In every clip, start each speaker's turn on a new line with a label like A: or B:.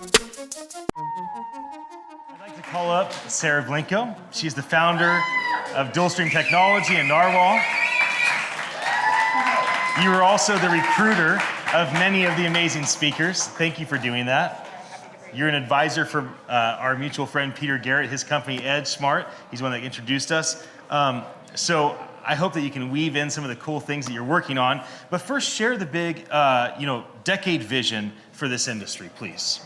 A: I'd like to call up Sarah Blinko. She's the founder of Dualstream Technology in Narwhal. You are also the recruiter of many of the amazing speakers. Thank you for doing that. You're an advisor for our mutual friend Peter Garrett, his company EdgeSmart. He's the one that introduced us. So I hope that you can weave in some of the cool things that you're working on. But first, share the big, decade vision for this industry, please.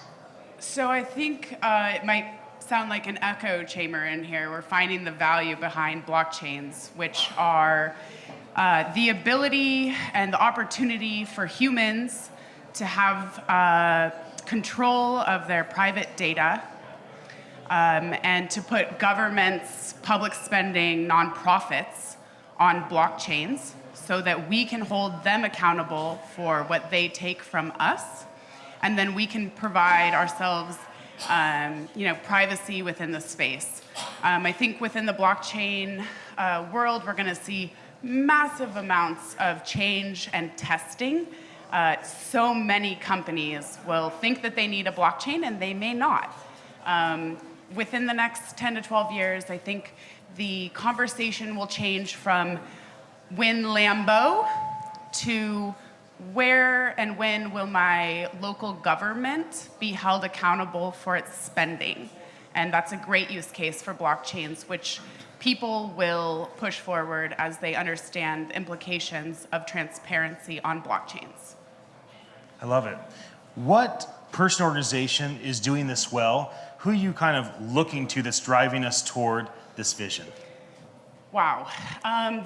B: So I think it might sound like an echo chamber in here. We're finding the value behind blockchains, which are the ability and the opportunity for humans to have control of their private data and to put governments, public spending, nonprofits on blockchains so that we can hold them accountable for what they take from us. And then we can provide ourselves privacy within the space. I think within the blockchain world, we're going to see massive amounts of change and testing. So many companies will think that they need a blockchain and they may not. Within the next 10 to 12 years, I think the conversation will change from win Lambo to where and when will my local government be held accountable for its spending? And that's a great use case for blockchains, which people will push forward as they understand the implications of transparency on blockchains.
A: I love it. What person or organization is doing this well? Who are you kind of looking to that's driving us toward this vision?
B: Wow.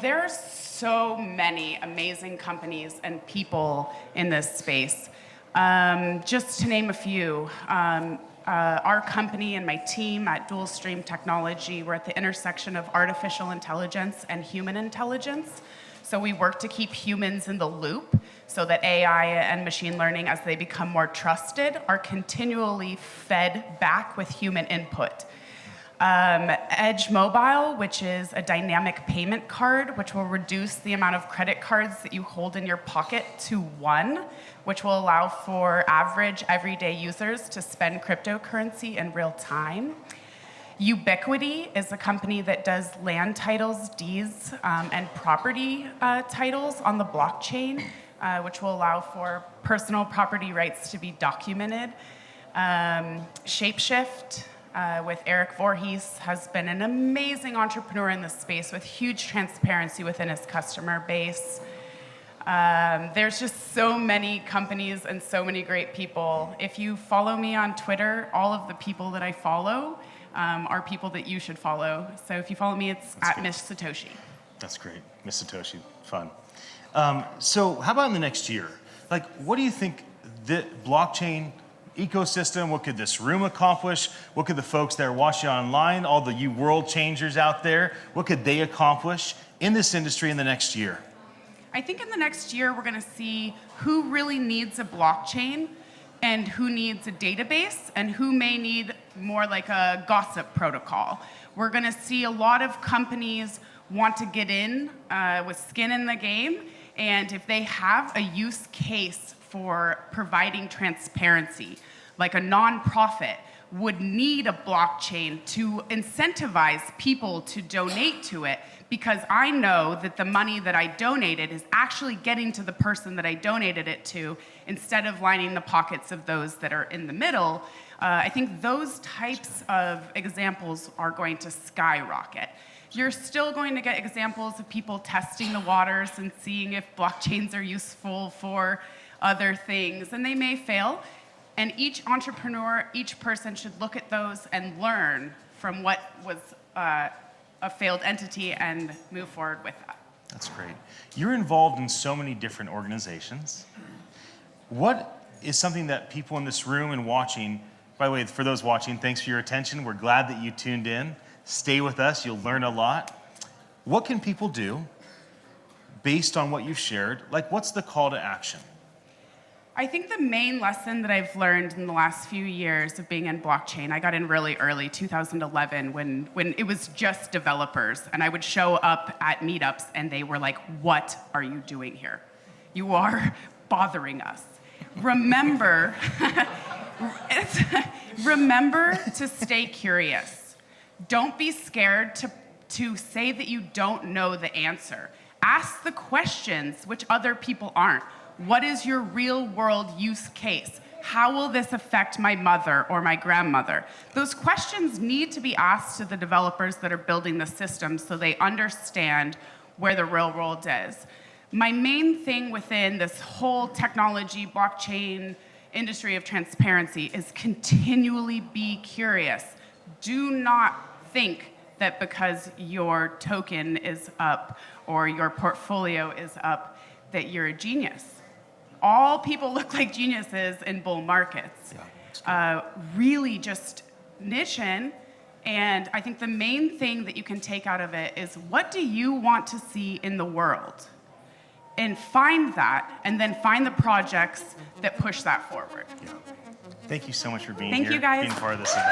B: There are so many amazing companies and people in this space. Just to name a few, our company and my team at Dualstream Technology, we're at the intersection of artificial intelligence and human intelligence. So we work to keep humans in the loop so that AI and machine learning, as they become more trusted, are continually fed back with human input. Edge Mobile, which is a dynamic payment card, which will reduce the amount of credit cards that you hold in your pocket to one, which will allow for average everyday users to spend cryptocurrency in real time. Ubiquity is a company that does land titles, deeds, and property titles on the blockchain, which will allow for personal property rights to be documented. Shapeshift, with Eric Voorhees, has been an amazing entrepreneur in this space with huge transparency within his customer base. There's just so many companies and so many great people. If you follow me on Twitter, all of the people that I follow are people that you should follow. So if you follow me, it's at Miss Satoshi.
A: That's great. Miss Satoshi, fun. So how about in the next year? Like, what do you think the blockchain ecosystem, what could this room accomplish? What could the folks that are watching online, all the you world changers out there, what could they accomplish in this industry in the next year?
B: I think in the next year, we're going to see who really needs a blockchain and who needs a database and who may need more like a gossip protocol. We're going to see a lot of companies want to get in with skin in the game, and if they have a use case for providing transparency, like a nonprofit would need a blockchain to incentivize people to donate to it, because I know that the money that I donated is actually getting to the person that I donated it to instead of lining the pockets of those that are in the middle. I think those types of examples are going to skyrocket. You're still going to get examples of people testing the waters and seeing if blockchains are useful for other things, and they may fail. And each entrepreneur, each person should look at those and learn from what was a failed entity and move forward with that.
A: That's great. You're involved in so many different organizations. What is something that people in this room and watching, by the way, for those watching, thanks for your attention. We're glad that you tuned in. Stay with us, you'll learn a lot. What can people do based on what you've shared? Like, what's the call to action?
B: I think the main lesson that I've learned in the last few years of being in blockchain, I got in really early, 2011, when it was just developers, and I would show up at meetups and they were like, "What are you doing here? You are bothering us." Remember, Remember to stay curious. Don't be scared to say that you don't know the answer. Ask the questions which other people aren't. What is your real world use case? How will this affect my mother or my grandmother? Those questions need to be asked to the developers that are building the system so they understand where the real world is. My main thing within this whole technology, blockchain industry of transparency is continually be curious. Do not think that because your token is up or your portfolio is up, that you're a genius. All people look like geniuses in bull markets. Really just niche in, and I think the main thing that you can take out of it is what do you want to see in the world? And find that, and then find the projects that push that forward.
A: Yeah. Thank you so much for being
B: Thank
A: here,
B: you, guys.
A: being part of this event.